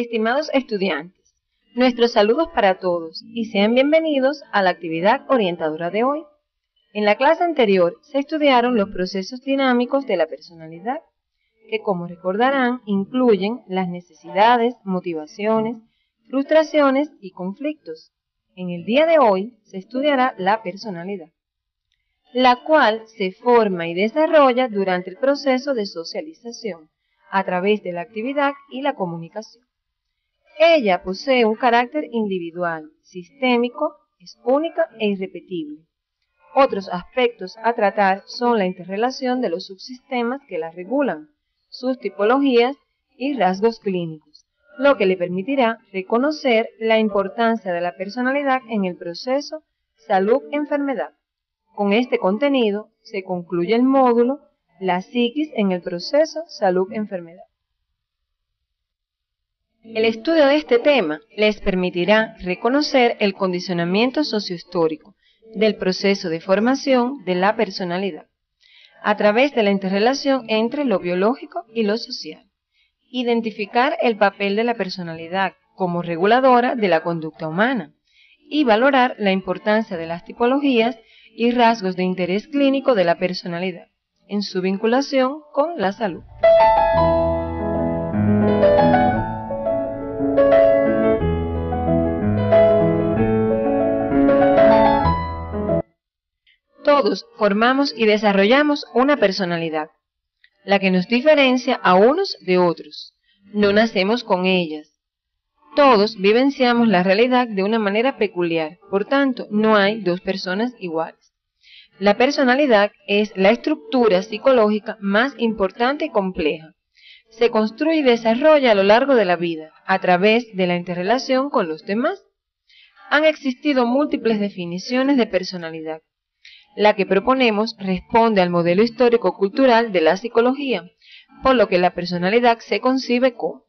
Estimados estudiantes, nuestros saludos para todos y sean bienvenidos a la actividad orientadora de hoy. En la clase anterior se estudiaron los procesos dinámicos de la personalidad, que como recordarán incluyen las necesidades, motivaciones, frustraciones y conflictos. En el día de hoy se estudiará la personalidad, la cual se forma y desarrolla durante el proceso de socialización, a través de la actividad y la comunicación. Ella posee un carácter individual, sistémico, es única e irrepetible. Otros aspectos a tratar son la interrelación de los subsistemas que la regulan, sus tipologías y rasgos clínicos, lo que le permitirá reconocer la importancia de la personalidad en el proceso salud-enfermedad. Con este contenido se concluye el módulo La psiquis en el proceso salud-enfermedad. El estudio de este tema les permitirá reconocer el condicionamiento sociohistórico del proceso de formación de la personalidad, a través de la interrelación entre lo biológico y lo social, identificar el papel de la personalidad como reguladora de la conducta humana y valorar la importancia de las tipologías y rasgos de interés clínico de la personalidad en su vinculación con la salud. Todos formamos y desarrollamos una personalidad, la que nos diferencia a unos de otros. No nacemos con ellas. Todos vivenciamos la realidad de una manera peculiar, por tanto, no hay dos personas iguales. La personalidad es la estructura psicológica más importante y compleja. Se construye y desarrolla a lo largo de la vida, a través de la interrelación con los demás. Han existido múltiples definiciones de personalidad. La que proponemos responde al modelo histórico-cultural de la psicología, por lo que la personalidad se concibe como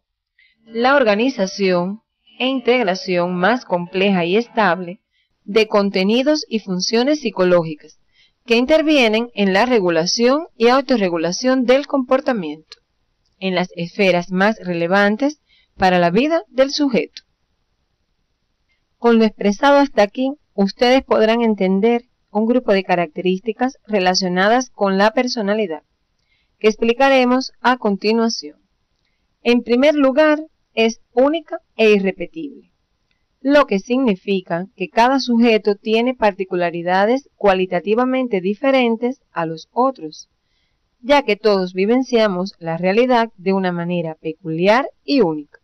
la organización e integración más compleja y estable de contenidos y funciones psicológicas que intervienen en la regulación y autorregulación del comportamiento, en las esferas más relevantes para la vida del sujeto. Con lo expresado hasta aquí, ustedes podrán entender un grupo de características relacionadas con la personalidad, que explicaremos a continuación. En primer lugar, es única e irrepetible, lo que significa que cada sujeto tiene particularidades cualitativamente diferentes a los otros, ya que todos vivenciamos la realidad de una manera peculiar y única.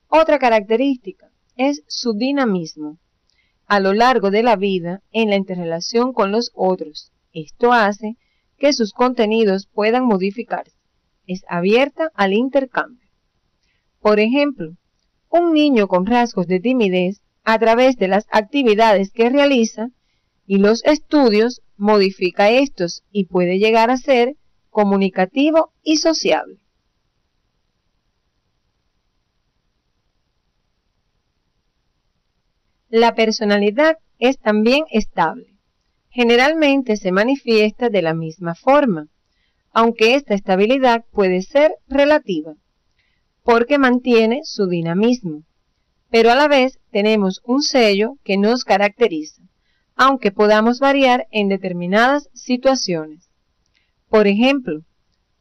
Otra característica es su dinamismo a lo largo de la vida en la interrelación con los otros. Esto hace que sus contenidos puedan modificarse. Es abierta al intercambio. Por ejemplo, un niño con rasgos de timidez, a través de las actividades que realiza y los estudios, modifica estos y puede llegar a ser comunicativo y sociable. La personalidad es también estable. Generalmente se manifiesta de la misma forma, aunque esta estabilidad puede ser relativa, porque mantiene su dinamismo, pero a la vez tenemos un sello que nos caracteriza, aunque podamos variar en determinadas situaciones. Por ejemplo,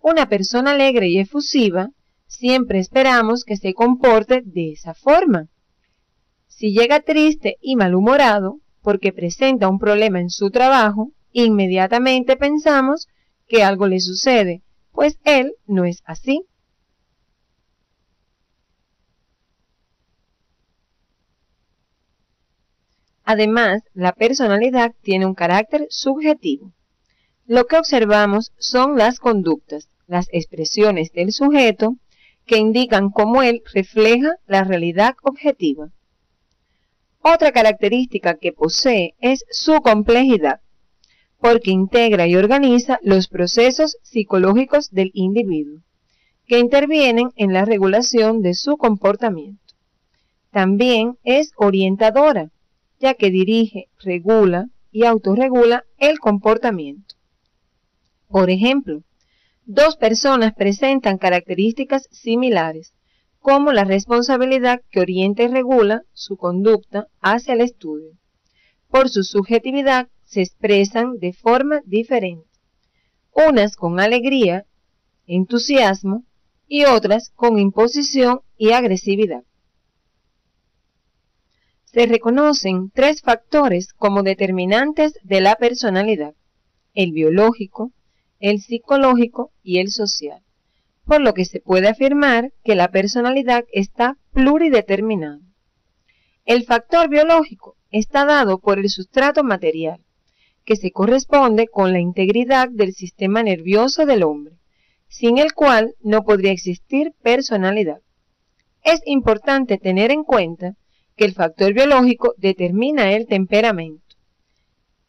una persona alegre y efusiva, siempre esperamos que se comporte de esa forma. Si llega triste y malhumorado porque presenta un problema en su trabajo, inmediatamente pensamos que algo le sucede, pues él no es así. Además, la personalidad tiene un carácter subjetivo. Lo que observamos son las conductas, las expresiones del sujeto que indican cómo él refleja la realidad objetiva. Otra característica que posee es su complejidad, porque integra y organiza los procesos psicológicos del individuo, que intervienen en la regulación de su comportamiento. También es orientadora, ya que dirige, regula y autorregula el comportamiento. Por ejemplo, dos personas presentan características similares, como la responsabilidad que orienta y regula su conducta hacia el estudio. Por su subjetividad se expresan de forma diferente, unas con alegría, entusiasmo y otras con imposición y agresividad. Se reconocen 3 factores como determinantes de la personalidad: el biológico, el psicológico y el social, por lo que se puede afirmar que la personalidad está plurideterminada. El factor biológico está dado por el sustrato material, que se corresponde con la integridad del sistema nervioso del hombre, sin el cual no podría existir personalidad. Es importante tener en cuenta que el factor biológico determina el temperamento.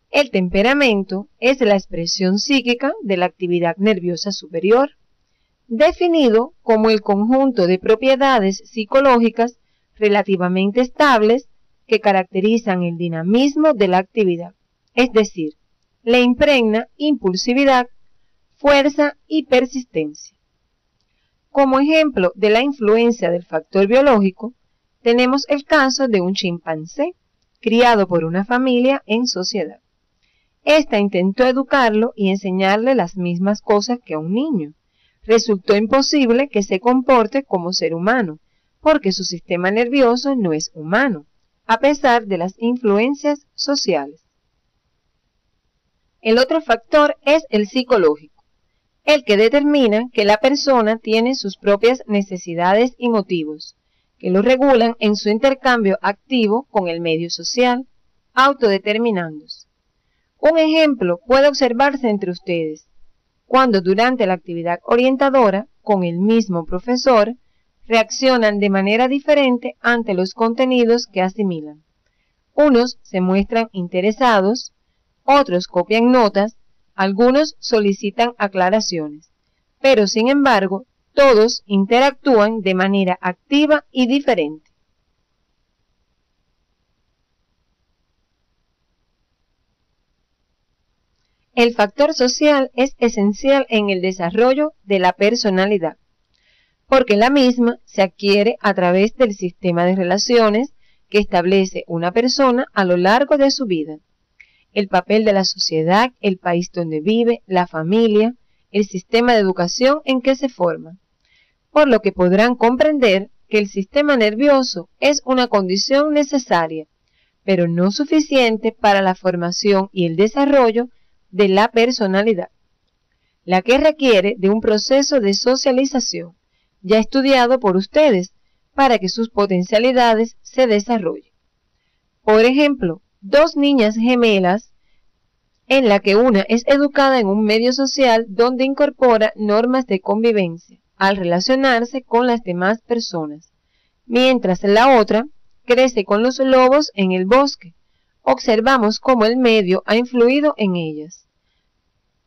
El temperamento es la expresión psíquica de la actividad nerviosa superior, definido como el conjunto de propiedades psicológicas relativamente estables que caracterizan el dinamismo de la actividad, es decir, le impregna impulsividad, fuerza y persistencia. Como ejemplo de la influencia del factor biológico, tenemos el caso de un chimpancé criado por una familia en sociedad. Esta intentó educarlo y enseñarle las mismas cosas que a un niño. Resultó imposible que se comporte como ser humano, porque su sistema nervioso no es humano, a pesar de las influencias sociales. El otro factor es el psicológico, el que determina que la persona tiene sus propias necesidades y motivos, que lo regulan en su intercambio activo con el medio social, autodeterminándose. Un ejemplo puede observarse entre ustedes, cuando durante la actividad orientadora, con el mismo profesor, reaccionan de manera diferente ante los contenidos que asimilan. Unos se muestran interesados, otros copian notas, algunos solicitan aclaraciones, pero sin embargo, todos interactúan de manera activa y diferente. El factor social es esencial en el desarrollo de la personalidad, porque la misma se adquiere a través del sistema de relaciones que establece una persona a lo largo de su vida. El papel de la sociedad, el país donde vive, la familia, el sistema de educación en que se forma. Por lo que podrán comprender que el sistema nervioso es una condición necesaria, pero no suficiente para la formación y el desarrollo de la personalidad, la que requiere de un proceso de socialización, ya estudiado por ustedes, para que sus potencialidades se desarrollen. Por ejemplo, 2 niñas gemelas, en la que una es educada en un medio social donde incorpora normas de convivencia al relacionarse con las demás personas, mientras la otra crece con los lobos en el bosque. Observamos cómo el medio ha influido en ellas,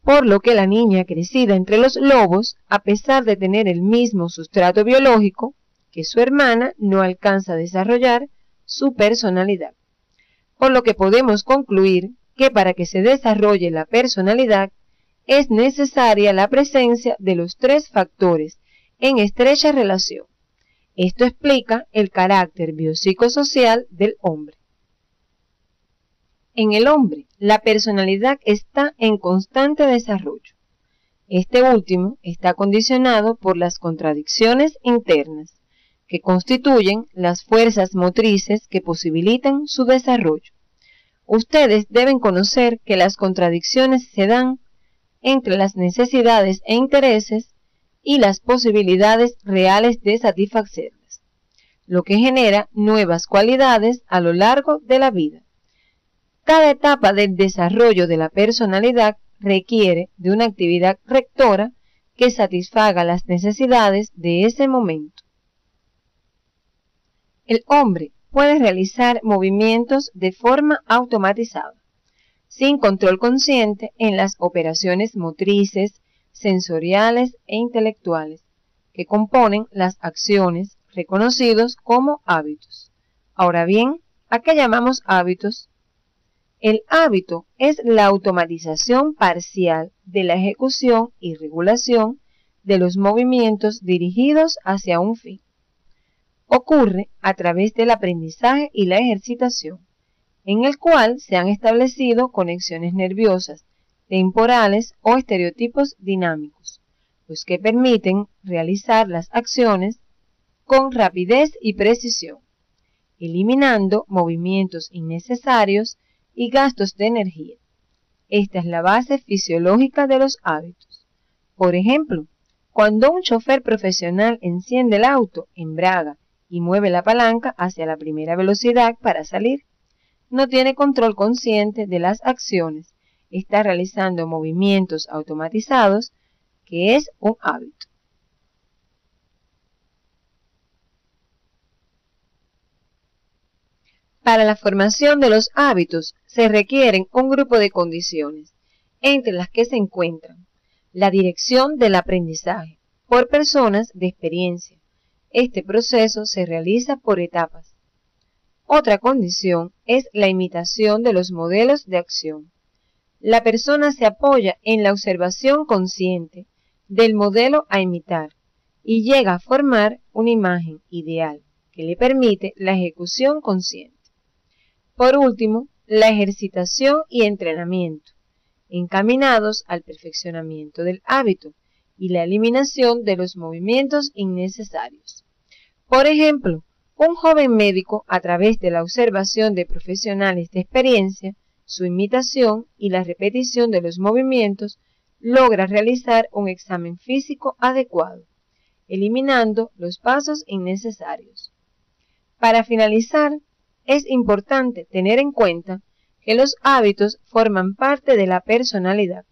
por lo que la niña crecida entre los lobos, a pesar de tener el mismo sustrato biológico que su hermana, no alcanza a desarrollar su personalidad. Por lo que podemos concluir que para que se desarrolle la personalidad es necesaria la presencia de los 3 factores en estrecha relación. Esto explica el carácter biopsicosocial del hombre. En el hombre, la personalidad está en constante desarrollo. Este último está condicionado por las contradicciones internas, que constituyen las fuerzas motrices que posibilitan su desarrollo. Ustedes deben conocer que las contradicciones se dan entre las necesidades e intereses y las posibilidades reales de satisfacerlas, lo que genera nuevas cualidades a lo largo de la vida. Cada etapa del desarrollo de la personalidad requiere de una actividad rectora que satisfaga las necesidades de ese momento. El hombre puede realizar movimientos de forma automatizada, sin control consciente en las operaciones motrices, sensoriales e intelectuales, que componen las acciones reconocidos como hábitos. Ahora bien, ¿a qué llamamos hábitos? El hábito es la automatización parcial de la ejecución y regulación de los movimientos dirigidos hacia un fin. ocurre a través del aprendizaje y la ejercitación, en el cual se han establecido conexiones nerviosas, temporales o estereotipos dinámicos, los que permiten realizar las acciones con rapidez y precisión, eliminando movimientos innecesarios y gastos de energía. Esta es la base fisiológica de los hábitos. Por ejemplo, cuando un chofer profesional enciende el auto, embraga y mueve la palanca hacia la primera velocidad para salir, no tiene control consciente de las acciones, está realizando movimientos automatizados, que es un hábito. Para la formación de los hábitos se requieren un grupo de condiciones, entre las que se encuentran la dirección del aprendizaje por personas de experiencia. Este proceso se realiza por etapas. Otra condición es la imitación de los modelos de acción. La persona se apoya en la observación consciente del modelo a imitar y llega a formar una imagen ideal que le permite la ejecución consciente. Por último, la ejercitación y entrenamiento, encaminados al perfeccionamiento del hábito y la eliminación de los movimientos innecesarios. Por ejemplo, un joven médico, a través de la observación de profesionales de experiencia, su imitación y la repetición de los movimientos, logra realizar un examen físico adecuado, eliminando los pasos innecesarios. Para finalizar, es importante tener en cuenta que los hábitos forman parte de la personalidad,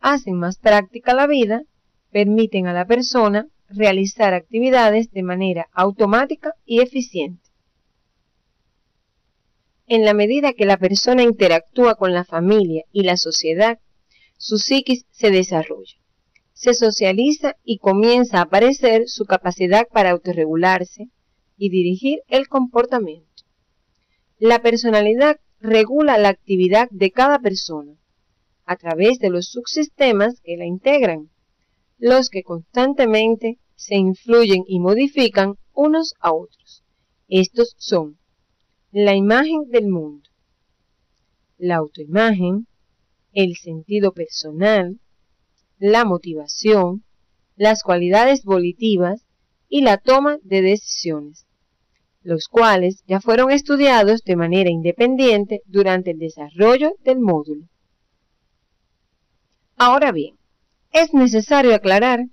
hacen más práctica la vida, permiten a la persona realizar actividades de manera automática y eficiente. En la medida que la persona interactúa con la familia y la sociedad, su psiquis se desarrolla, se socializa y comienza a aparecer su capacidad para autorregularse y dirigir el comportamiento. La personalidad regula la actividad de cada persona a través de los subsistemas que la integran, los que constantemente se influyen y modifican unos a otros. Estos son la imagen del mundo, la autoimagen, el sentido personal, la motivación, las cualidades volitivas y la toma de decisiones, los cuales ya fueron estudiados de manera independiente durante el desarrollo del módulo. Ahora bien, es necesario aclarar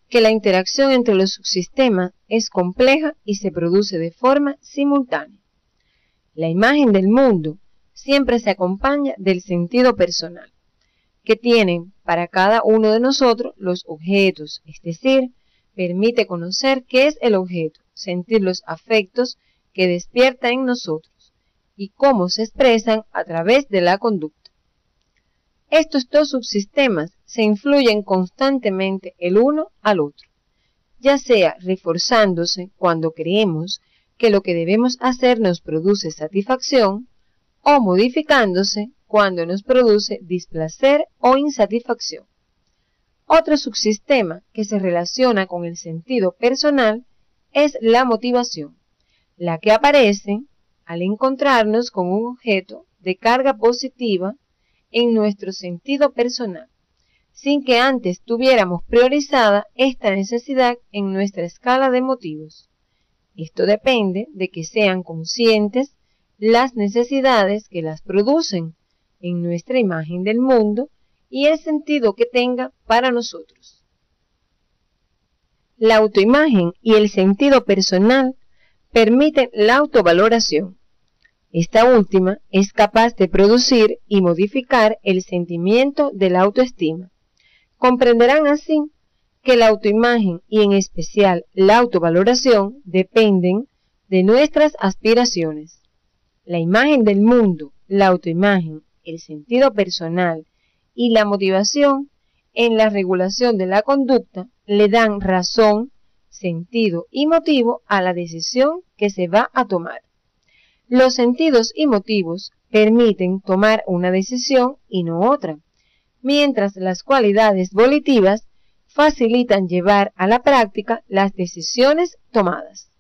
que la interacción entre los subsistemas es compleja y se produce de forma simultánea. La imagen del mundo siempre se acompaña del sentido personal, que tienen para cada uno de nosotros los objetos, es decir, permite conocer qué es el objeto, sentir los afectos que despierta en nosotros y cómo se expresan a través de la conducta. Estos dos subsistemas se influyen constantemente el uno al otro, ya sea reforzándose cuando creemos que lo que debemos hacer nos produce satisfacción o modificándose cuando nos produce displacer o insatisfacción. Otro subsistema que se relaciona con el sentido personal es la motivación, la que aparece al encontrarnos con un objeto de carga positiva en nuestro sentido personal, sin que antes tuviéramos priorizada esta necesidad en nuestra escala de motivos. Esto depende de que sean conscientes las necesidades que las producen en nuestra imagen del mundo y el sentido que tenga para nosotros. La autoimagen y el sentido personal permiten la autovaloración. Esta última es capaz de producir y modificar el sentimiento de la autoestima. Comprenderán así que la autoimagen y en especial la autovaloración dependen de nuestras aspiraciones. La imagen del mundo, la autoimagen, el sentido personal y la motivación en la regulación de la conducta le dan razón, sentido y motivo a la decisión que se va a tomar. Los sentidos y motivos permiten tomar una decisión y no otra, mientras las cualidades volitivas facilitan llevar a la práctica las decisiones tomadas.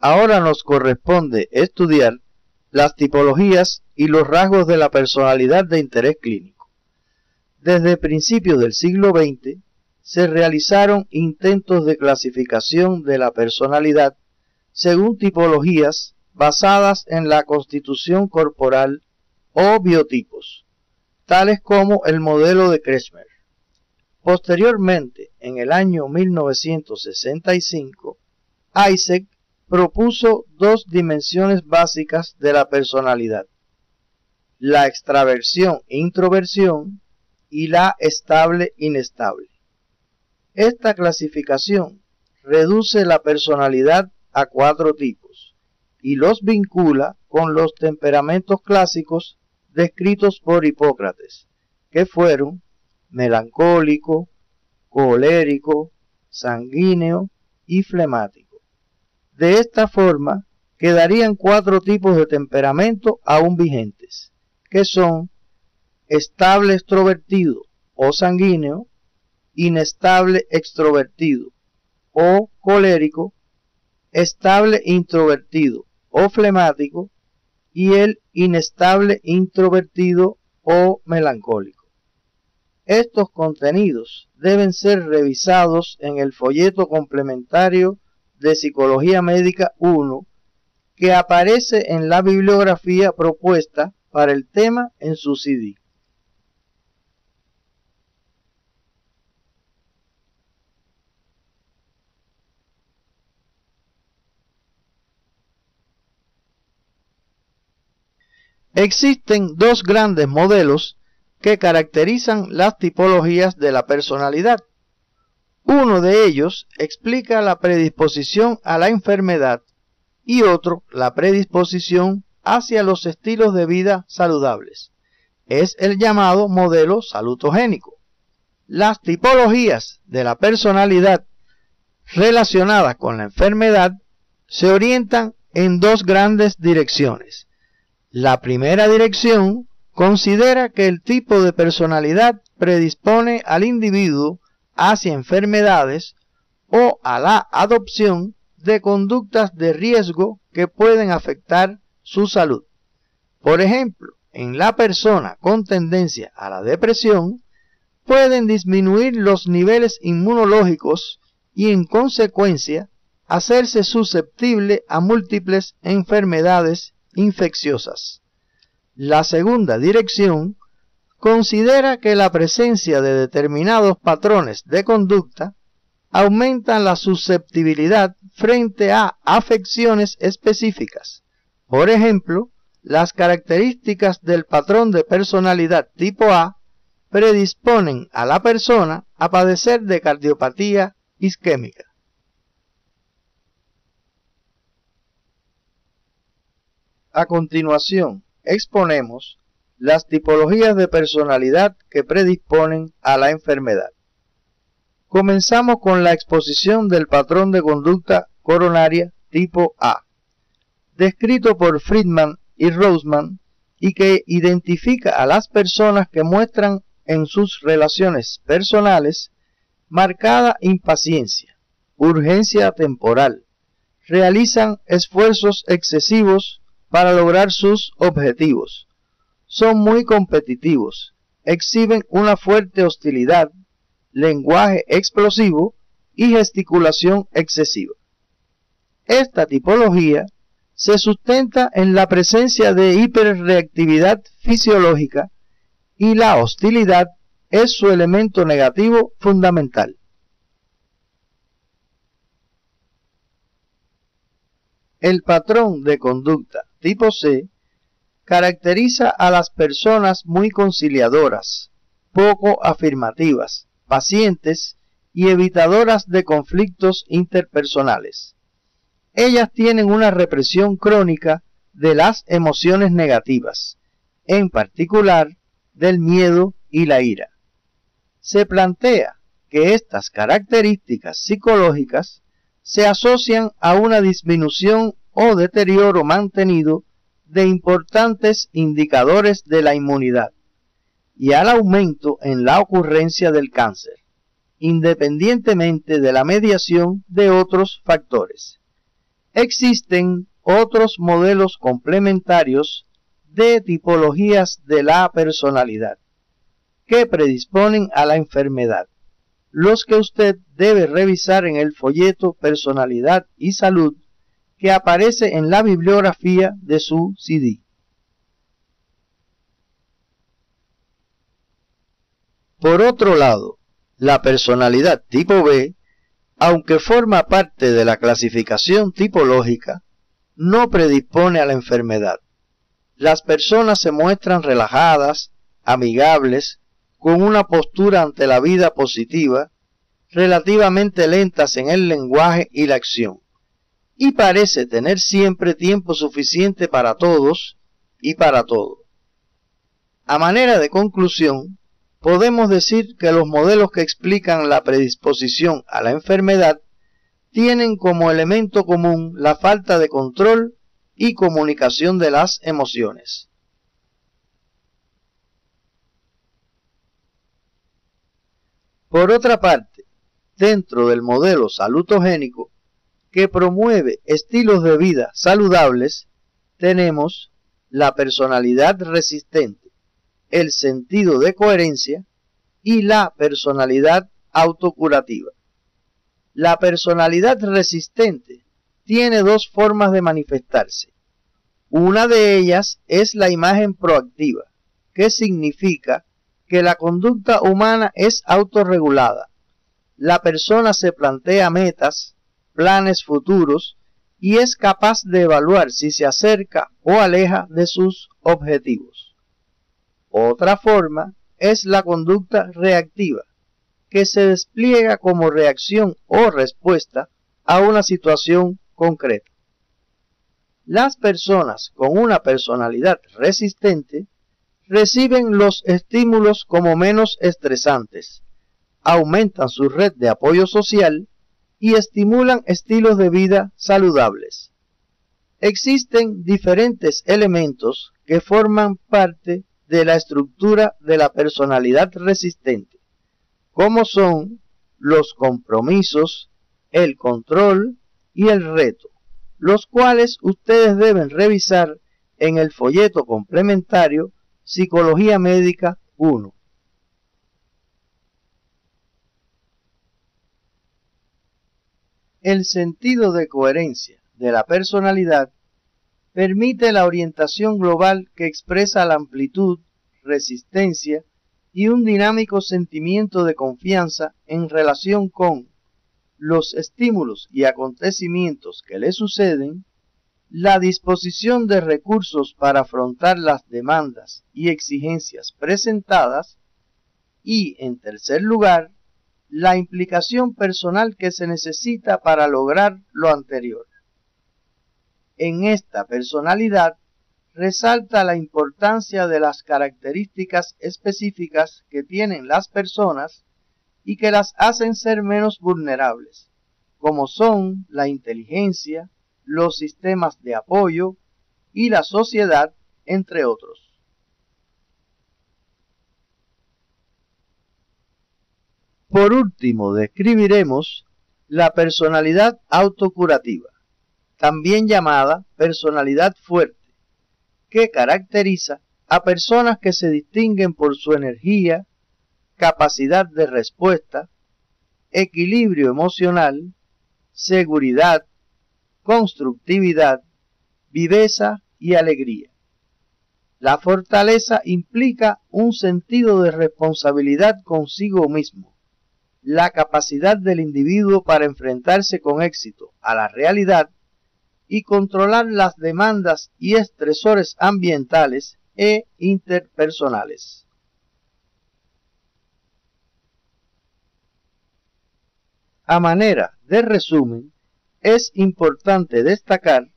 ahora nos corresponde estudiar las tipologías y los rasgos de la personalidad de interés clínico. Desde principios del siglo XX se realizaron intentos de clasificación de la personalidad según tipologías basadas en la constitución corporal o biotipos, tales como el modelo de Kretschmer. Posteriormente, en el año 1965, Eysenck propuso dos dimensiones básicas de la personalidad: la extraversión-introversión y la estable-inestable. Esta clasificación reduce la personalidad a 4 tipos y los vincula con los temperamentos clásicos descritos por Hipócrates, que fueron melancólico, colérico, sanguíneo y flemático. De esta forma, quedarían 4 tipos de temperamento aún vigentes, que son estable extrovertido o sanguíneo, inestable extrovertido o colérico, estable introvertido o flemático y el inestable introvertido o melancólico. Estos contenidos deben ser revisados en el folleto complementario de Psicología Médica 1 que aparece en la bibliografía propuesta para el tema en su CD. Existen 2 grandes modelos que caracterizan las tipologías de la personalidad. Uno de ellos explica la predisposición a la enfermedad y otro la predisposición hacia los estilos de vida saludables. Es el llamado modelo salutogénico. Las tipologías de la personalidad relacionadas con la enfermedad se orientan en 2 grandes direcciones. La primera dirección considera que el tipo de personalidad predispone al individuo hacia enfermedades o a la adopción de conductas de riesgo que pueden afectar su salud. Por ejemplo, en la persona con tendencia a la depresión, pueden disminuir los niveles inmunológicos y en consecuencia hacerse susceptible a múltiples enfermedades infecciosas. La segunda dirección considera que la presencia de determinados patrones de conducta aumentan la susceptibilidad frente a afecciones específicas. Por ejemplo, las características del patrón de personalidad tipo A predisponen a la persona a padecer de cardiopatía isquémica. A continuación, exponemos las tipologías de personalidad que predisponen a la enfermedad. Comenzamos con la exposición del patrón de conducta coronaria tipo A, descrito por Friedman y Roseman, y que identifica a las personas que muestran en sus relaciones personales marcada impaciencia, urgencia temporal, realizan esfuerzos excesivos para lograr sus objetivos, son muy competitivos, exhiben una fuerte hostilidad, lenguaje explosivo y gesticulación excesiva. Esta tipología se sustenta en la presencia de hiperreactividad fisiológica y la hostilidad es su elemento negativo fundamental. El patrón de conducta tipo C caracteriza a las personas muy conciliadoras, poco afirmativas, pacientes y evitadoras de conflictos interpersonales. Ellas tienen una represión crónica de las emociones negativas, en particular del miedo y la ira. Se plantea que estas características psicológicas se asocian a una disminución o deterioro mantenido de importantes indicadores de la inmunidad y al aumento en la ocurrencia del cáncer, independientemente de la mediación de otros factores. Existen otros modelos complementarios de tipologías de la personalidad que predisponen a la enfermedad, los que usted debe revisar en el folleto Personalidad y Salud que aparece en la bibliografía de su CD. Por otro lado, la personalidad tipo B, aunque forma parte de la clasificación tipológica, no predispone a la enfermedad. Las personas se muestran relajadas, amigables, con una postura ante la vida positiva, relativamente lentas en el lenguaje y la acción, y parece tener siempre tiempo suficiente para todos y para todo. A manera de conclusión, podemos decir que los modelos que explican la predisposición a la enfermedad tienen como elemento común la falta de control y comunicación de las emociones. Por otra parte, dentro del modelo salutogénico que promueve estilos de vida saludables, tenemos la personalidad resistente, el sentido de coherencia y la personalidad autocurativa. La personalidad resistente tiene dos formas de manifestarse. Una de ellas es la imagen proactiva, que significa que la conducta humana es autorregulada. La persona se plantea metas, planes futuros y es capaz de evaluar si se acerca o aleja de sus objetivos. Otra forma es la conducta reactiva, que se despliega como reacción o respuesta a una situación concreta. Las personas con una personalidad resistente reciben los estímulos como menos estresantes, aumentan su red de apoyo social y estimulan estilos de vida saludables. Existen diferentes elementos que forman parte de la estructura de la personalidad resistente, como son los compromisos, el control y el reto, los cuales ustedes deben revisar en el folleto complementario Psicología Médica 1. El sentido de coherencia de la personalidad permite la orientación global que expresa la amplitud, resistencia y un dinámico sentimiento de confianza en relación con los estímulos y acontecimientos que le suceden, la disposición de recursos para afrontar las demandas y exigencias presentadas y, en tercer lugar, la implicación personal que se necesita para lograr lo anterior. En esta personalidad resalta la importancia de las características específicas que tienen las personas y que las hacen ser menos vulnerables, como son la inteligencia, los sistemas de apoyo y la sociedad, entre otros. Por último, describiremos la personalidad autocurativa, también llamada personalidad fuerte, que caracteriza a personas que se distinguen por su energía, capacidad de respuesta, equilibrio emocional, seguridad, constructividad, viveza y alegría. La fortaleza implica un sentido de responsabilidad consigo mismo, la capacidad del individuo para enfrentarse con éxito a la realidad y controlar las demandas y estresores ambientales e interpersonales. A manera de resumen, es importante destacar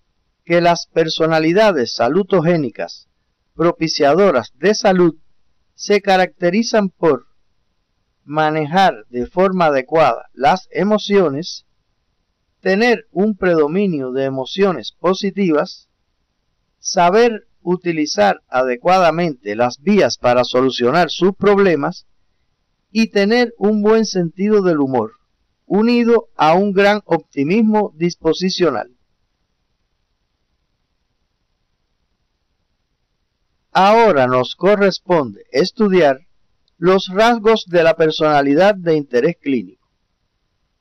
que las personalidades salutogénicas propiciadoras de salud se caracterizan por manejar de forma adecuada las emociones, tener un predominio de emociones positivas, saber utilizar adecuadamente las vías para solucionar sus problemas y tener un buen sentido del humor, unido a un gran optimismo disposicional. Ahora nos corresponde estudiar los rasgos de la personalidad de interés clínico.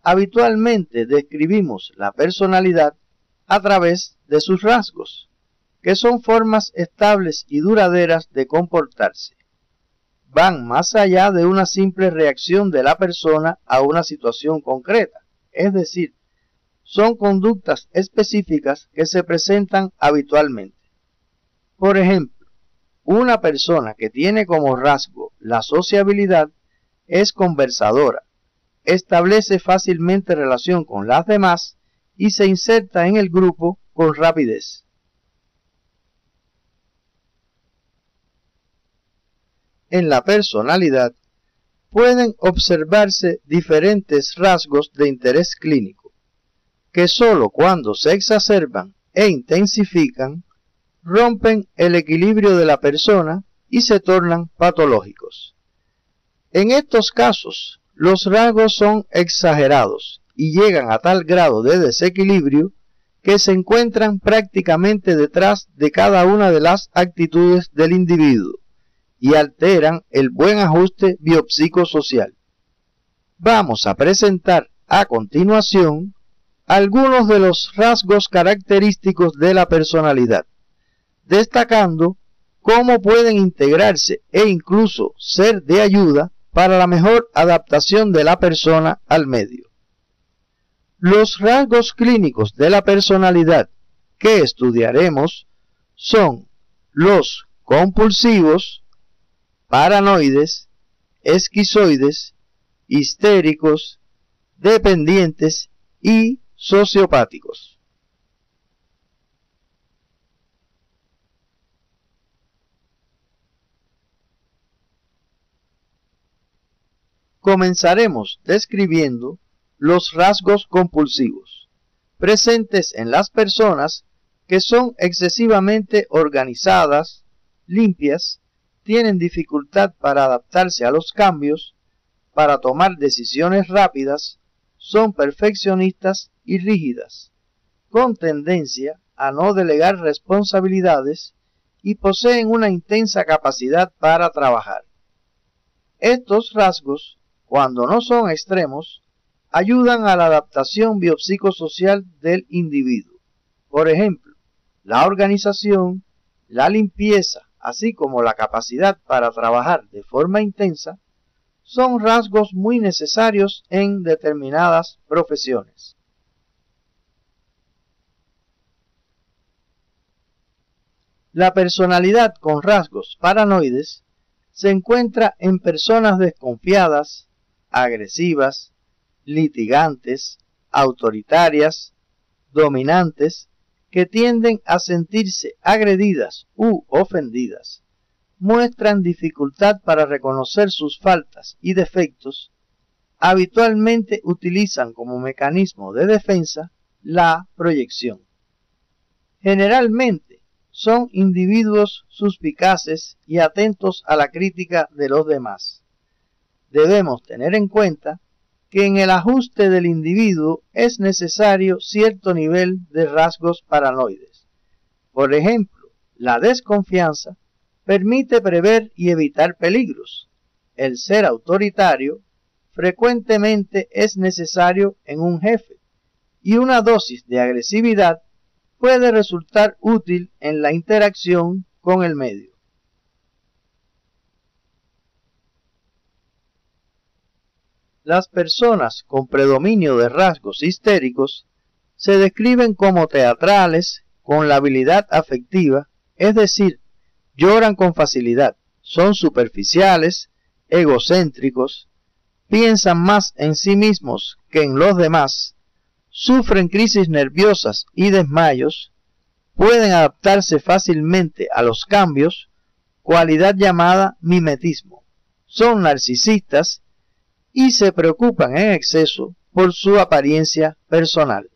Habitualmente describimos la personalidad a través de sus rasgos, que son formas estables y duraderas de comportarse. Van más allá de una simple reacción de la persona a una situación concreta, es decir, son conductas específicas que se presentan habitualmente. Por ejemplo, una persona que tiene como rasgo la sociabilidad es conversadora, establece fácilmente relación con las demás y se inserta en el grupo con rapidez. En la personalidad pueden observarse diferentes rasgos de interés clínico, que sólo cuando se exacerban e intensifican, rompen el equilibrio de la persona y se tornan patológicos. En estos casos, los rasgos son exagerados y llegan a tal grado de desequilibrio que se encuentran prácticamente detrás de cada una de las actitudes del individuo y alteran el buen ajuste biopsicosocial. Vamos a presentar a continuación algunos de los rasgos característicos de la personalidad, destacando cómo pueden integrarse e incluso ser de ayuda para la mejor adaptación de la persona al medio. Los rasgos clínicos de la personalidad que estudiaremos son los compulsivos, paranoides, esquizoides, histéricos, dependientes y sociopáticos. Comenzaremos describiendo los rasgos compulsivos, presentes en las personas que son excesivamente organizadas, limpias, tienen dificultad para adaptarse a los cambios, para tomar decisiones rápidas, son perfeccionistas y rígidas, con tendencia a no delegar responsabilidades y poseen una intensa capacidad para trabajar. Estos rasgos, cuando no son extremos, ayudan a la adaptación biopsicosocial del individuo. Por ejemplo, la organización, la limpieza, así como la capacidad para trabajar de forma intensa, son rasgos muy necesarios en determinadas profesiones. La personalidad con rasgos paranoides se encuentra en personas desconfiadas, agresivas, litigantes, autoritarias, dominantes, que tienden a sentirse agredidas u ofendidas, muestran dificultad para reconocer sus faltas y defectos, habitualmente utilizan como mecanismo de defensa la proyección. Generalmente son individuos suspicaces y atentos a la crítica de los demás. Debemos tener en cuenta que en el ajuste del individuo es necesario cierto nivel de rasgos paranoides. Por ejemplo, la desconfianza permite prever y evitar peligros. El ser autoritario frecuentemente es necesario en un jefe y una dosis de agresividad puede resultar útil en la interacción con el medio. Las personas con predominio de rasgos histéricos se describen como teatrales, con la habilidad afectiva, es decir, lloran con facilidad, son superficiales, egocéntricos, piensan más en sí mismos que en los demás, sufren crisis nerviosas y desmayos, pueden adaptarse fácilmente a los cambios, cualidad llamada mimetismo, son narcisistas y se preocupan en exceso por su apariencia personal.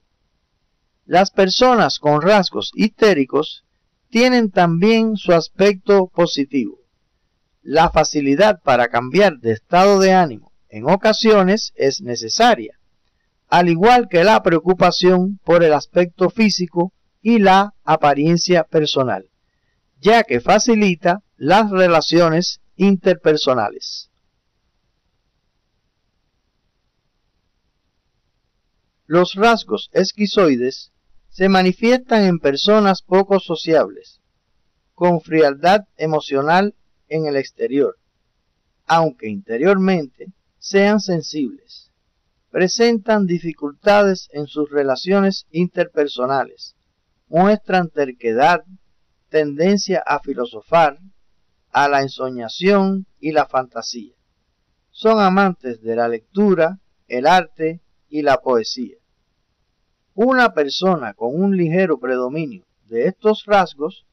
Las personas con rasgos histéricos tienen también su aspecto positivo. La facilidad para cambiar de estado de ánimo en ocasiones es necesaria, al igual que la preocupación por el aspecto físico y la apariencia personal, ya que facilita las relaciones interpersonales. Los rasgos esquizoides se manifiestan en personas poco sociables, con frialdad emocional en el exterior, aunque interiormente sean sensibles. Presentan dificultades en sus relaciones interpersonales, muestran terquedad, tendencia a filosofar, a la ensoñación y la fantasía. Son amantes de la lectura, el arte y la poesía. Una persona con un ligero predominio de estos rasgos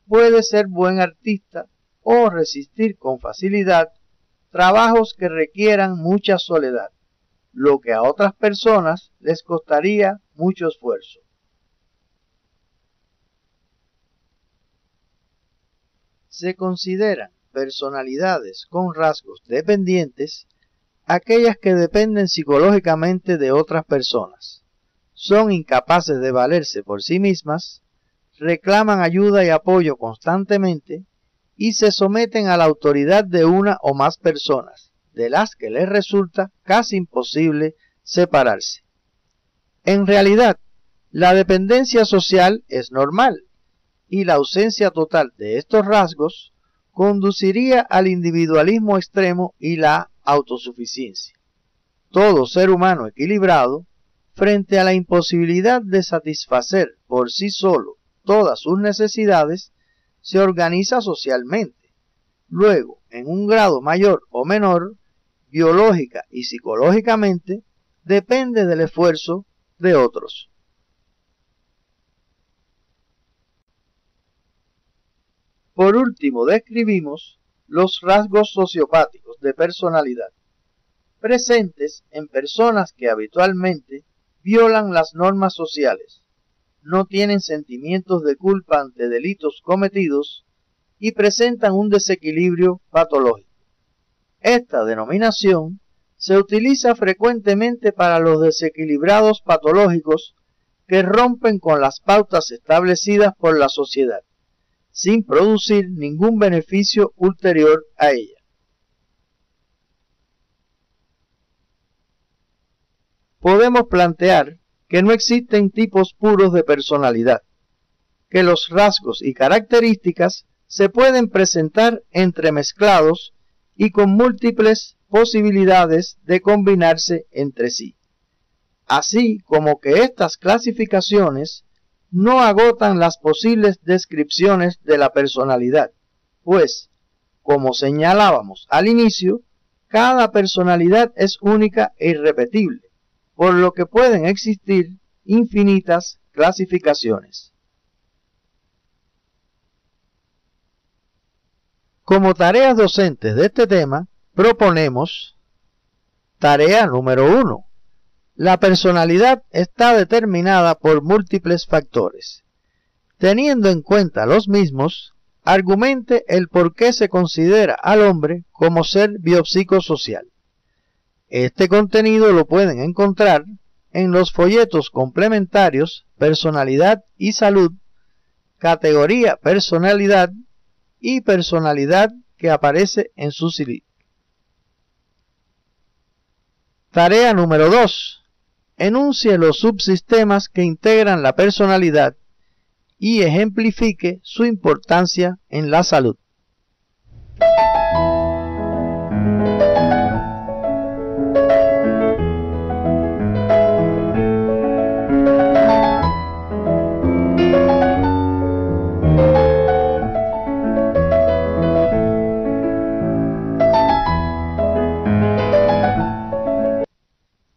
puede ser buen artista o resistir con facilidad trabajos que requieran mucha soledad, lo que a otras personas les costaría mucho esfuerzo. Se consideran personalidades con rasgos dependientes aquellas que dependen psicológicamente de otras personas, son incapaces de valerse por sí mismas, reclaman ayuda y apoyo constantemente y se someten a la autoridad de una o más personas, de las que les resulta casi imposible separarse. En realidad, la dependencia social es normal y la ausencia total de estos rasgos conduciría al individualismo extremo y la autosuficiencia. Todo ser humano equilibrado, frente a la imposibilidad de satisfacer por sí solo todas sus necesidades, se organiza socialmente. Luego, en un grado mayor o menor, biológica y psicológicamente, depende del esfuerzo de otros. Por último, describimos los rasgos sociopáticos de personalidad, presentes en personas que habitualmente violan las normas sociales, no tienen sentimientos de culpa ante delitos cometidos y presentan un desequilibrio patológico. Esta denominación se utiliza frecuentemente para los desequilibrados patológicos que rompen con las pautas establecidas por la sociedad, sin producir ningún beneficio ulterior a ella. Podemos plantear que no existen tipos puros de personalidad, que los rasgos y características se pueden presentar entremezclados y con múltiples posibilidades de combinarse entre sí, así como que estas clasificaciones no agotan las posibles descripciones de la personalidad, pues, como señalábamos al inicio, cada personalidad es única e irrepetible, por lo que pueden existir infinitas clasificaciones. Como tareas docentes de este tema, proponemos tarea número 1. La personalidad está determinada por múltiples factores. Teniendo en cuenta los mismos, argumente el por qué se considera al hombre como ser biopsicosocial. Este contenido lo pueden encontrar en los folletos complementarios Personalidad y Salud, categoría Personalidad y Personalidad que aparece en su CD. Tarea número 2. Enuncie los subsistemas que integran la personalidad y ejemplifique su importancia en la salud.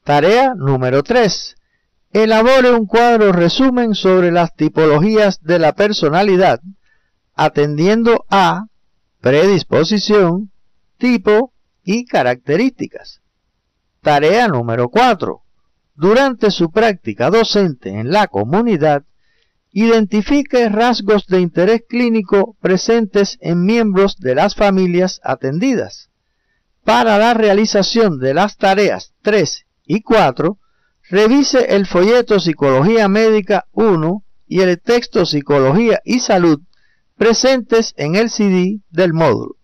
Tarea número 3. Elabore un cuadro resumen sobre las tipologías de la personalidad, atendiendo a predisposición, tipo y características. Tarea número 4. Durante su práctica docente en la comunidad, identifique rasgos de interés clínico presentes en miembros de las familias atendidas. Para la realización de las tareas 3 y 4, revise el folleto Psicología Médica 1 y el texto Psicología y Salud presentes en el CD del módulo.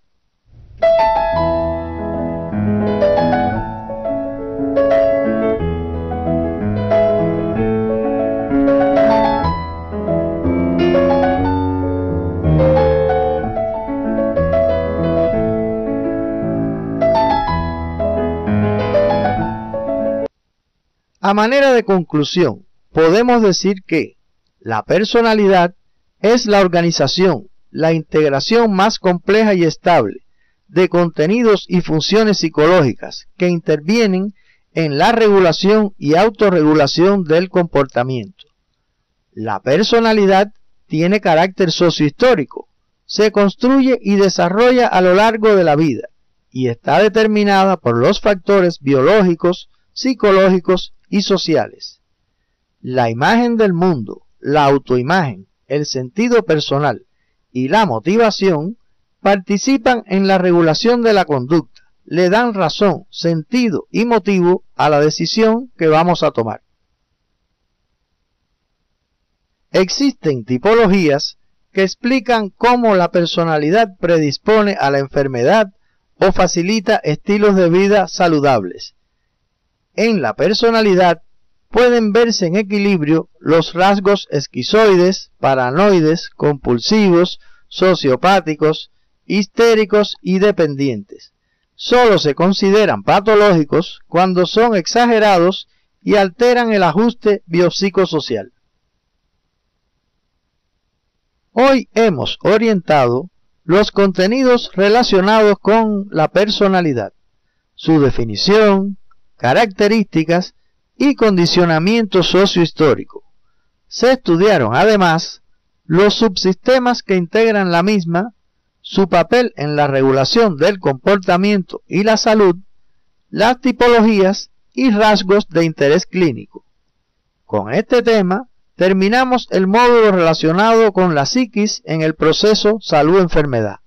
A manera de conclusión, podemos decir que la personalidad es la organización, la integración más compleja y estable de contenidos y funciones psicológicas que intervienen en la regulación y autorregulación del comportamiento. La personalidad tiene carácter sociohistórico, se construye y desarrolla a lo largo de la vida y está determinada por los factores biológicos, psicológicos y sociales. La imagen del mundo, la autoimagen, el sentido personal y la motivación participan en la regulación de la conducta, le dan razón, sentido y motivo a la decisión que vamos a tomar. Existen tipologías que explican cómo la personalidad predispone a la enfermedad o facilita estilos de vida saludables. En la personalidad pueden verse en equilibrio los rasgos esquizoides, paranoides, compulsivos, sociopáticos, histéricos y dependientes. Solo se consideran patológicos cuando son exagerados y alteran el ajuste biopsicosocial. Hoy hemos orientado los contenidos relacionados con la personalidad, su definición, características y condicionamiento sociohistórico. Se estudiaron además los subsistemas que integran la misma, su papel en la regulación del comportamiento y la salud, las tipologías y rasgos de interés clínico. Con este tema terminamos el módulo relacionado con la psiquis en el proceso salud-enfermedad.